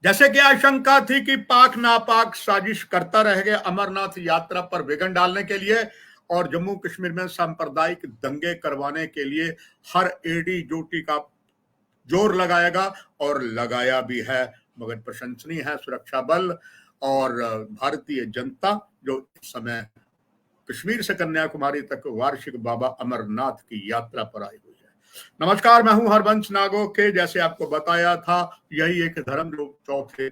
जैसे कि आशंका थी कि पाक नापाक साजिश करता रहेगा अमरनाथ यात्रा पर विघ्न डालने के लिए और जम्मू कश्मीर में सांप्रदायिक दंगे करवाने के लिए हर एडी जोटी का जोर लगाएगा और लगाया भी है। मगर प्रशंसनीय है सुरक्षा बल और भारतीय जनता जो इस समय कश्मीर से कन्याकुमारी तक वार्षिक बाबा अमरनाथ की यात्रा पर आई हुई है। नमस्कार, मैं हूं हरबंश नागोके। जैसे आपको बताया था, यही एक धर्म जो चौथे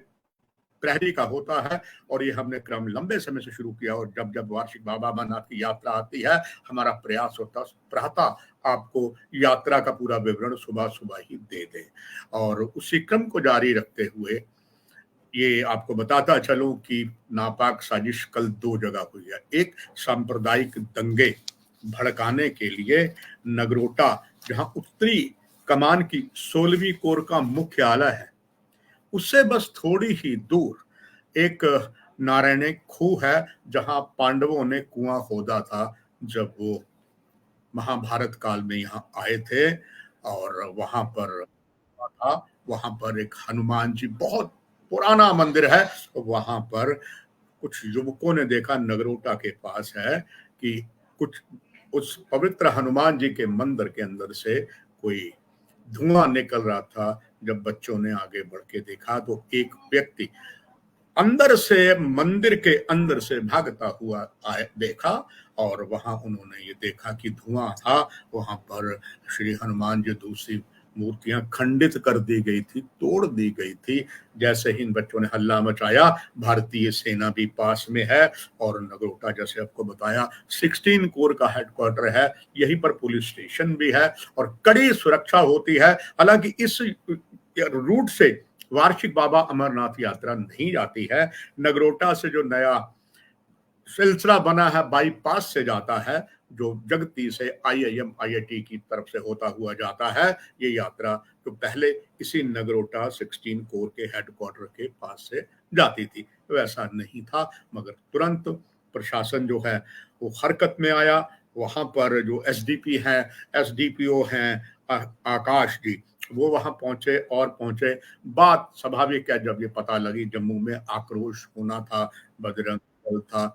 प्रहरी का होता है और ये हमने क्रम लंबे समय से शुरू किया और जब जब वार्षिक बाबा अमरनाथ की यात्रा आती है हमारा प्रयास होता रहता आपको यात्रा का पूरा विवरण सुबह सुबह ही दे दे। और उसी क्रम को जारी रखते हुए ये आपको बताता चलूं कि नापाक साजिश कल दो जगह हुई है। एक सांप्रदायिक दंगे भड़काने के लिए नगरोटा, जहां उत्तरी कमान की 16वीं कोर का मुख्यालय है, उससे बस थोड़ी ही दूर एक नारायणी खूह है जहां पांडवों ने कुआं खोदा था जब वो महाभारत काल में यहाँ आए थे। और वहां पर था, वहां पर एक हनुमान जी, बहुत पुराना मंदिर है। वहां पर कुछ युवकों ने देखा, नगरोटा के पास है, कि कुछ उस पवित्र हनुमान जी के मंदिर के अंदर से कोई धुआं निकल रहा था। जब बच्चों ने आगे बढ़ के देखा तो एक व्यक्ति अंदर से, मंदिर के अंदर से भागता हुआ आए देखा और वहां उन्होंने ये देखा कि धुआं था। वहां पर श्री हनुमान जी दूसरी मूर्तियां खंडित कर दी गई थी, तोड़ दी गई थी। जैसे ही इन बच्चों ने हल्ला मचाया, भारतीय सेना भी पास में है और नगरोटा, जैसे आपको बताया, 16 कोर का हेडक्वार्टर है, यहीं पर पुलिस स्टेशन भी है और कड़ी सुरक्षा होती है। हालांकि इस रूट से वार्षिक बाबा अमरनाथ यात्रा नहीं जाती है। नगरोटा से जो नया सिलसिला बना है, बाईपास से जाता है, जो जगती से आईआईएम आईआईटी की तरफ से होता हुआ जाता है। ये यात्रा तो पहले इसी नगरोटा 16 कोर के हेडक्वार्टर के पास से जाती थी, वैसा नहीं था। मगर तुरंत प्रशासन जो है वो हरकत में आया। वहां पर जो एसडीपी हैं, एसडीपीओ हैं, आकाश जी, वो वहां पहुंचे और पहुंचे। बात स्वाभाविक है, जब ये पता लगी जम्मू में आक्रोश होना था, बजरंग दल था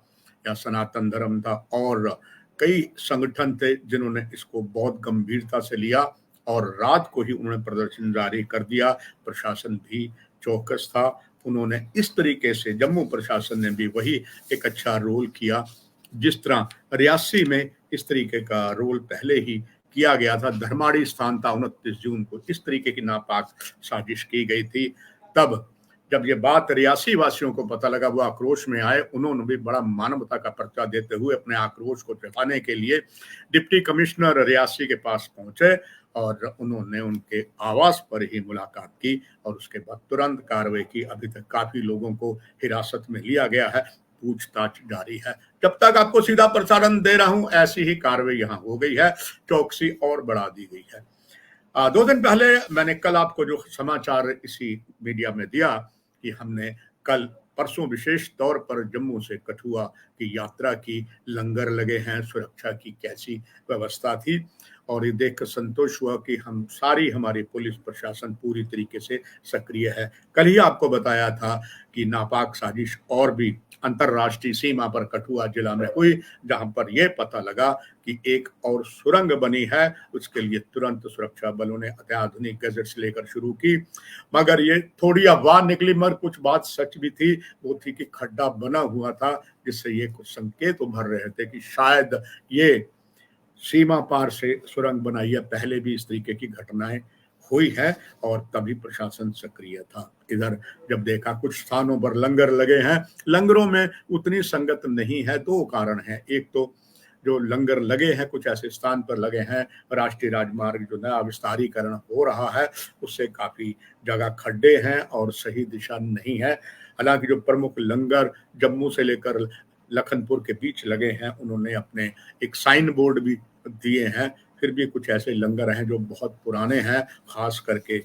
या सनातन धर्म था और कई संगठन थे जिन्होंने इसको बहुत गंभीरता से लिया और रात को ही उन्होंने प्रदर्शन जारी कर दिया। प्रशासन भी चौकस था। उन्होंने इस तरीके से, जम्मू प्रशासन ने भी वही एक अच्छा रोल किया जिस तरह रियासी में इस तरीके का रोल पहले ही किया गया था। धर्माड़ी स्थान था, 29 जून को इस तरीके की नापाक साजिश की गई थी। तब जब ये बात रियासी वासियों को पता लगा, वो आक्रोश में आए। उन्होंने भी बड़ा मानवता का पर्चा देते हुए अपने आक्रोश को जताने के लिए डिप्टी कमिश्नर रियासी के पास पहुंचे और उन्होंने उनके आवास पर ही मुलाकात की और उसके बाद तुरंत कार्रवाई की। अभी तक काफी लोगों को हिरासत में लिया गया है, पूछताछ जारी है। जब तक आपको सीधा प्रसारण दे रहा हूं, ऐसी ही कार्रवाई यहाँ हो गई है, चौकसी और बढ़ा दी गई है। 2 दिन पहले मैंने कल आपको जो समाचार इसी मीडिया में दिया कि हमने कल परसों विशेष तौर पर जम्मू से कठुआ की यात्रा की, लंगर लगे हैं, सुरक्षा की कैसी व्यवस्था थी। और ये देखकर संतोष हुआ कि हमारी पुलिस प्रशासन पूरी तरीके से सक्रिय है। कल ही आपको बताया था कि नापाक साजिश और भी अंतर्राष्ट्रीय सीमा पर कठुआ जिला में हुई, जहां पर यह पता लगा कि एक और सुरंग बनी है। उसके लिए तुरंत सुरक्षा बलों ने अत्याधुनिक गैजेट्स लेकर शुरू की। मगर ये थोड़ी अफवाह निकली, मगर कुछ बात सच भी थी। वो थी कि खड्डा बना हुआ था, जिससे ये कुछ संकेत उभर रहे थे कि शायद ये सीमा पार से सुरंग बनाई है। पहले भी इस तरीके की घटनाएं हुई है और तभी प्रशासन सक्रिय था। इधर जब देखा कुछ स्थानों पर लंगर लगे हैं, लंगरों में उतनी संगत नहीं है। 2 कारण हैं। एक तो जो लंगर लगे हैं कुछ ऐसे स्थान पर लगे हैं, राष्ट्रीय राजमार्ग जो नया विस्तारीकरण हो रहा है उससे काफी जगह खड्डे हैं और सही दिशा नहीं है। हालांकि जो प्रमुख लंगर जम्मू से लेकर लखनपुर के बीच लगे हैं, उन्होंने अपने एक साइन बोर्ड भी दिए हैं। फिर भी कुछ ऐसे लंगर हैं जो बहुत पुराने हैं। खास करके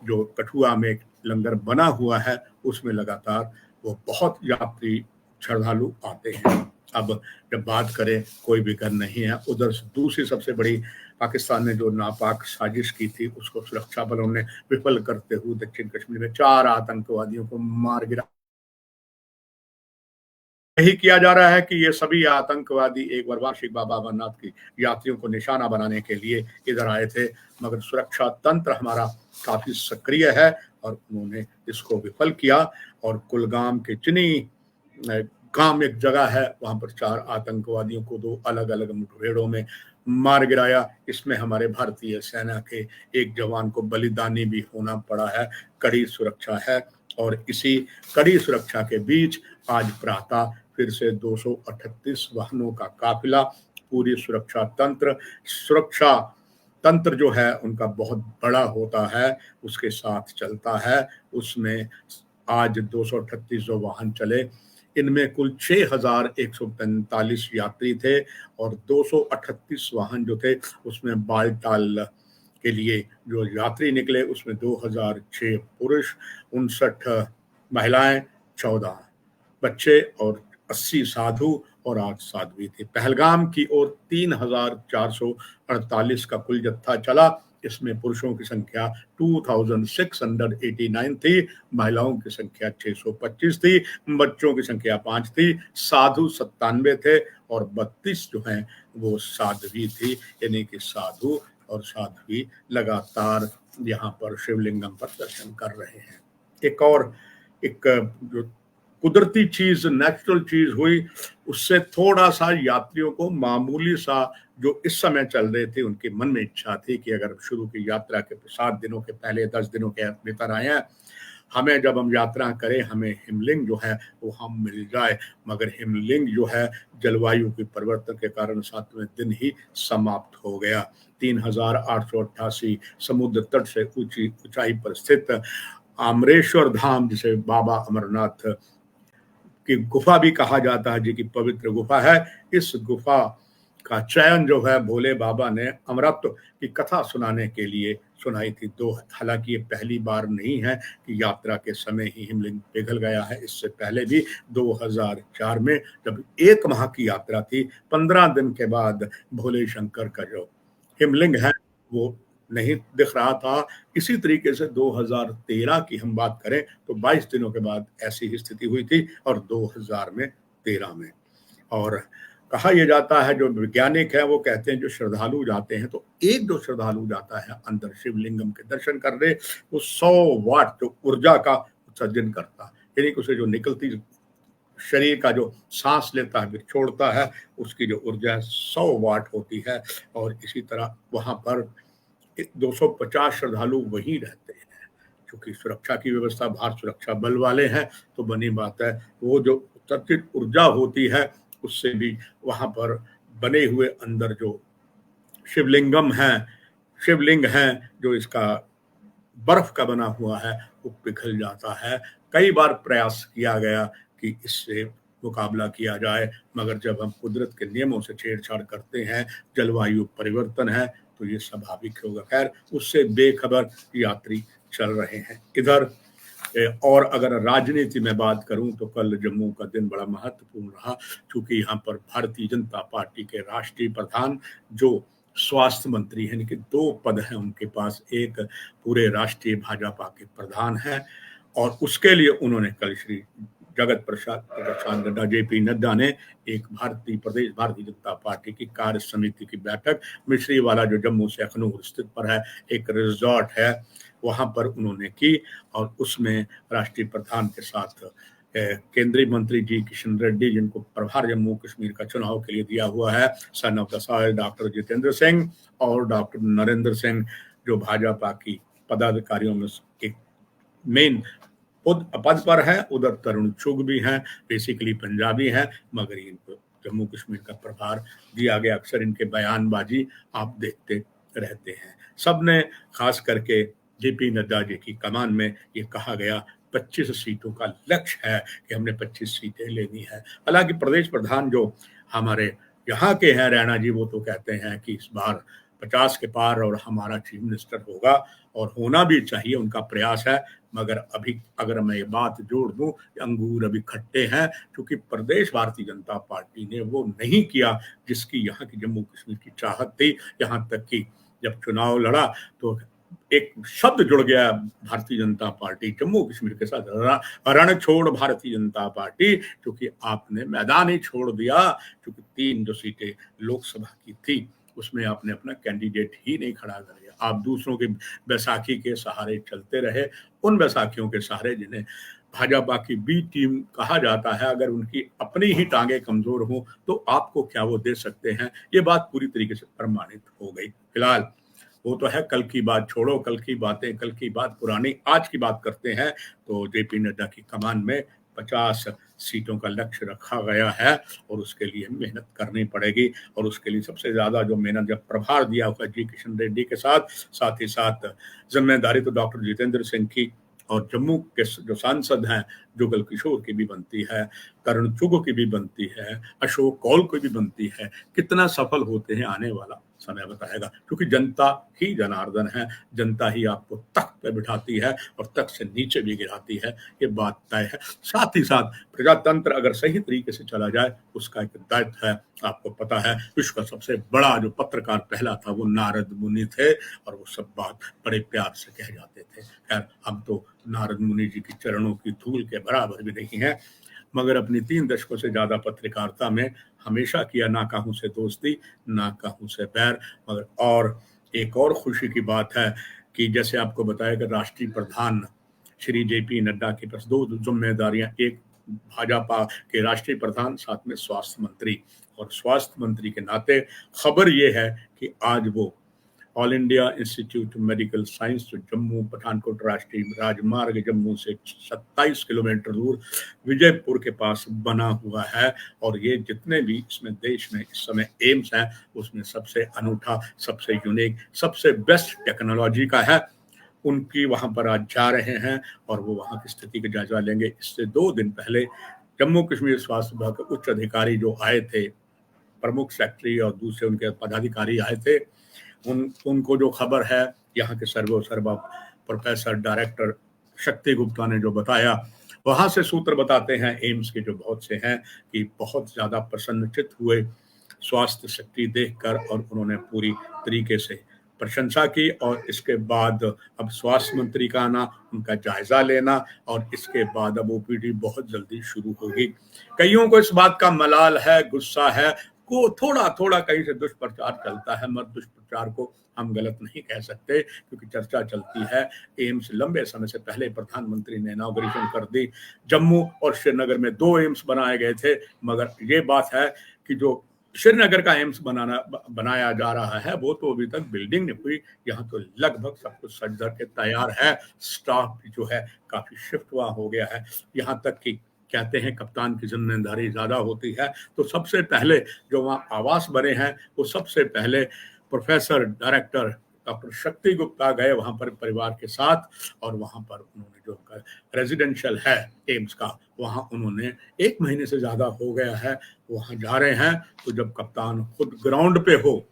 जो कठुआ में एक लंगर बना हुआ है उसमें लगातार वो बहुत यात्री श्रद्धालु आते हैं। अब जब बात करें, कोई भी घर नहीं है। उधर से दूसरी सबसे बड़ी पाकिस्तान ने जो नापाक साजिश की थी, उसको सुरक्षा बलों ने विफल करते हुए दक्षिण कश्मीर में 4 आतंकवादियों को मार गिरा। यही किया जा रहा है कि ये सभी आतंकवादी एक बार वार्षिक बाबा अमरनाथ की यात्रियों को निशाना बनाने के लिए इधर आए थे, मगर सुरक्षा तंत्र हमारा काफी सक्रिय है और उन्होंने इसको विफल किया। और कुलगाम के चिनी गांव एक जगह है, वहां पर 4 आतंकवादियों को 2 अलग अलग मुठभेड़ों में मार गिराया। इसमें हमारे भारतीय सेना के एक जवान को बलिदानी भी होना पड़ा है। कड़ी सुरक्षा है और इसी कड़ी सुरक्षा के बीच आज प्रातः फिर से 238 वाहनों का काफिला, पूरी सुरक्षा तंत्र जो है उनका बहुत बड़ा होता है, उसके साथ चलता है। उसमें आज 238 जो वाहन चले, इनमें कुल 6,145 यात्री थे और 238 वाहन जो थे उसमें बालटाल के लिए जो यात्री निकले उसमें 2006 पुरुष, 59 महिलाएं, 14 बच्चे और 80 साधु और 8 साध्वी थे। पहलगाम की ओर 3,448 का कुल जत्था चला। इसमें पुरुषों की संख्या 2,689 थी, महिलाओं की संख्या 625 थी, बच्चों की संख्या 5 थी, साधु 97 थे और 32 जो हैं वो साध्वी थी। यानी कि साधु और साध्वी लगातार यहाँ पर शिवलिंगम पर दर्शन कर रहे हैं। एक जो कुदरती चीज, नेचुरल चीज हुई, उससे थोड़ा सा यात्रियों को मामूली सा, जो इस समय चल रहे थे, उनके मन में इच्छा थी कि अगर शुरू की यात्रा के 7 दिनों के पहले 10 दिनों के भीतर आए हैं, हमें जब हम यात्रा करें हमें हिमलिंग जो है वो हम मिल जाए। मगर हिमलिंग जो है जलवायु के परिवर्तन के कारण 7वें दिन ही समाप्त हो गया। 3,888 समुद्र तट से ऊंचाई पर स्थित आमरेश्वर धाम, जिसे बाबा अमरनाथ की गुफा भी कहा जाता है, जी की पवित्र गुफा है, इस गुफा का चयन जो है भोले बाबा ने अमृत की कथा सुनाने के लिए सुनाई थी। हालांकि ये पहली बार नहीं है कि यात्रा के समय ही हिमलिंग पिघल गया है। इससे पहले भी 2004 में जब 1 माह की यात्रा थी, 15 दिन के बाद भोले शंकर का जो हिमलिंग है वो नहीं दिख रहा था। इसी तरीके से 2013 की हम बात करें तो 22 दिनों के बाद ऐसी ही स्थिति हुई थी और 2013 में। और कहा यह जाता है, जो वैज्ञानिक है वो कहते हैं जो श्रद्धालु जाते हैं, तो एक जो श्रद्धालु जाता है अंदर शिवलिंगम के दर्शन करने, वो 100 वाट जो ऊर्जा का उत्सर्जन करता है। यानी कि उसे जो निकलती शरीर का जो सांस लेता है फिर छोड़ता है, उसकी जो ऊर्जा 100 वाट होती है। और इसी तरह वहां पर 250 श्रद्धालु वहीं रहते हैं। क्योंकि सुरक्षा की व्यवस्था भारत सुरक्षा बल वाले हैं, तो बनी बात है वो जो उत्सर्जित ऊर्जा होती है उससे भी वहां पर बने हुए अंदर जो शिवलिंग है जो इसका बर्फ का बना हुआ है, वो पिघल जाता है। कई बार प्रयास किया गया कि इससे मुकाबला किया जाए, मगर जब हम कुदरत के नियमों से छेड़छाड़ करते हैं, जलवायु परिवर्तन है, तो ये स्वाभाविक होगा। खैर, उससे बेखबर यात्री चल रहे हैं इधर। और अगर राजनीति में बात करूं तो कल जम्मू का दिन बड़ा महत्वपूर्ण रहा, क्योंकि यहाँ पर भारतीय जनता पार्टी के राष्ट्रीय प्रधान जो स्वास्थ्य मंत्री हैं, कि 2 पद हैं उनके पास, एक पूरे राष्ट्रीय भाजपा के प्रधान हैं और उसके लिए उन्होंने कल श्री जगत प्रसाद नड्डा, जेपी नड्डा ने एक प्रदेश भारतीय जनता पार्टी की कार्य समिति की बैठक मिश्री वाला, जो जम्मू से अखनूर स्थित पर है, एक रिजॉर्ट है, वहां पर उन्होंने की। और उसमें राष्ट्रीय प्रधान के साथ केंद्रीय मंत्री जी किशन रेड्डी, जिनको प्रभार जम्मू कश्मीर का चुनाव के लिए दिया हुआ है, son of the soil doctor Jitendra Singh, और डॉक्टर नरेंद्र सिंह जो भाजपा की पदाधिकारियों में एक मेन पद पर है। उधर तरुण चुग भी हैं, बेसिकली पंजाबी हैं, मगर इनको जम्मू कश्मीर का प्रभार दिया गया। अक्सर इनके बयानबाजी आप देखते रहते हैं। सबने खास करके जेपी नड्डा जी की कमान में ये कहा गया 25 सीटों का लक्ष्य है कि हमने 25 सीटें लेनी है। हालांकि प्रदेश प्रधान जो हमारे यहाँ के हैं रैना जी, वो तो कहते हैं कि इस बार 50 के पार और हमारा चीफ मिनिस्टर होगा, और होना भी चाहिए, उनका प्रयास है। मगर अभी अगर मैं ये बात जोड़ दूं, अंगूर अभी खट्टे हैं, क्योंकि प्रदेश भारतीय जनता पार्टी ने वो नहीं किया जिसकी यहाँ की जम्मू कश्मीर की चाहत थी। यहाँ तक कि जब चुनाव लड़ा तो एक शब्द जुड़ गया भारतीय जनता पार्टी जम्मू कश्मीर के साथ, रण छोड़ भारतीय जनता पार्टी, क्योंकि आपने मैदान ही छोड़ दिया। क्योंकि 3 जो सीटें लोकसभा की थी उसमें आपने अपना कैंडिडेट ही नहीं खड़ा कर दिया। आप दूसरों के बैसाखी के सहारे चलते रहे, उन बैसाखियों के सहारे जिन्हें भाजपा की बी टीम कहा जाता है। अगर उनकी अपनी ही टांगे कमजोर हो तो आपको क्या वो दे सकते हैं, ये बात पूरी तरीके से प्रमाणित हो गई। फिलहाल वो तो है, कल की बात छोड़ो, कल की बातें, कल की बात पुरानी, आज की बात करते हैं। तो जेपी नड्डा की कमान में 50 सीटों का लक्ष्य रखा गया है और उसके लिए मेहनत करनी पड़ेगी। और उसके लिए सबसे ज्यादा जो मेहनत, जब प्रभार दिया हुआ जी किशन रेड्डी के साथ ही साथ जिम्मेदारी तो डॉक्टर जितेंद्र सिंह की, और जम्मू के जो सांसद हैं जुगल किशोर की भी बनती है, करण चुग की भी बनती है, अशोक कौल की भी बनती है। कितना सफल होते हैं आने वाला समय बताएगा, क्योंकि जनता ही जनार्दन है, जनता ही आपको तख्त पे बिठाती है और तख्त से नीचे भी गिराती है, ये बात तय है। साथ ही साथ प्रजातंत्र अगर सही तरीके से चला जाए उसका एक दायित्व है। आपको पता है विश्व का सबसे बड़ा जो पत्रकार पहला था वो नारद मुनि थे, और वो सब बात बड़े प्यार से कह जाते थे। खैर, हम तो नारद मुनि जी की चरणों की धूल के बराबर भी नहीं है, मगर अपनी 3 दशकों से ज्यादा पत्रकारिता में हमेशा किया ना कहूं से दोस्ती, ना कहूं से बैर। मगर और एक और खुशी की बात है कि जैसे आपको बताया कि राष्ट्रीय प्रधान श्री जेपी नड्डा के पास 2 जिम्मेदारियां, एक भाजपा के राष्ट्रीय प्रधान, साथ में स्वास्थ्य मंत्री। और स्वास्थ्य मंत्री के नाते खबर ये है कि आज वो all India institute medical science जो जम्मू पठानकोट राष्ट्रीय राजमार्ग जम्मू से 27 किलोमीटर दूर विजयपुर के पास बना हुआ है। और ये जितने भी इसमें देश में इस समय एम्स हैं उसमें सबसे अनूठा, सबसे यूनिक, सबसे बेस्ट टेक्नोलॉजी का है। उनकी वहां पर आज जा रहे हैं और वो वहां की स्थिति का जायजा लेंगे। इससे 2 दिन पहले जम्मू कश्मीर स्वास्थ्य विभाग के उच्च अधिकारी जो आए थे, प्रमुख सेक्रेटरी और दूसरे उनके पदाधिकारी आए थे, उनको जो खबर है यहाँ के सर्वा प्रोफेसर डायरेक्टर शक्ति गुप्ता ने जो बताया, वहां से सूत्र बताते हैं एम्स के जो बहुत से हैं कि बहुत ज्यादा प्रसन्नचित हुए स्वास्थ्य शक्ति देखकर, और उन्होंने पूरी तरीके से प्रशंसा की। और इसके बाद अब स्वास्थ्य मंत्री का आना, उनका जायजा लेना, और इसके बाद अब ओपीडी बहुत जल्दी शुरू होगी। कईयों को इस बात का मलाल है, गुस्सा है, को थोड़ा थोड़ा कहीं से दुष्प्रचार चलता है, मगर दुष्प्रचार को हम गलत नहीं कह सकते, क्योंकि चर्चा चलती है एम्स लंबे समय से पहले प्रधानमंत्री ने इनॉग्रेशन कर दी। जम्मू और श्रीनगर में 2 एम्स बनाए गए थे, मगर ये बात है कि जो श्रीनगर का एम्स बनाया जा रहा है वो तो अभी तक बिल्डिंग नहीं हुई। यहाँ तो लगभग सब कुछ सज धज के तैयार है, स्टाफ भी जो है काफी शिफ्ट वहां हो गया है। यहाँ तक कि कहते हैं कप्तान की जिम्मेदारी ज्यादा होती है, तो सबसे पहले जो वहाँ आवास बने हैं वो सबसे पहले प्रोफेसर डायरेक्टर डॉक्टर शक्ति गुप्ता गए वहां पर परिवार के साथ, और वहां पर उन्होंने जो रेजिडेंशियल है एम्स का, वहां उन्होंने 1 महीने से ज्यादा हो गया है वहां जा रहे हैं। तो जब कप्तान खुद ग्राउंड पे हो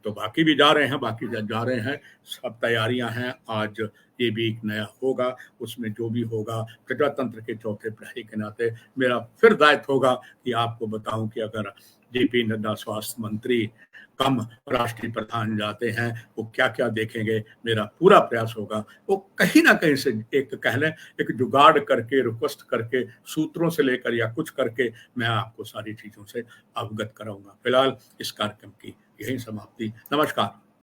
तो बाकी भी जा रहे हैं, बाकी जा रहे हैं, सब तैयारियां हैं। आज ये भी एक नया होगा, उसमें जो भी होगा प्रजातंत्र के चौथे प्रहरी के नाते मेरा फिर दायित्व होगा कि आपको बताऊं कि अगर जेपी नड्डा स्वास्थ्य मंत्री कम राष्ट्रीय प्रधान जाते हैं वो क्या क्या देखेंगे। मेरा पूरा प्रयास होगा वो कहीं ना कहीं से एक कह लें एक जुगाड़ करके, रिक्वेस्ट करके, सूत्रों से लेकर या कुछ करके मैं आपको सारी चीजों से अवगत कराऊंगा। फिलहाल इस कार्यक्रम की यही समाप्ति। नमस्कार।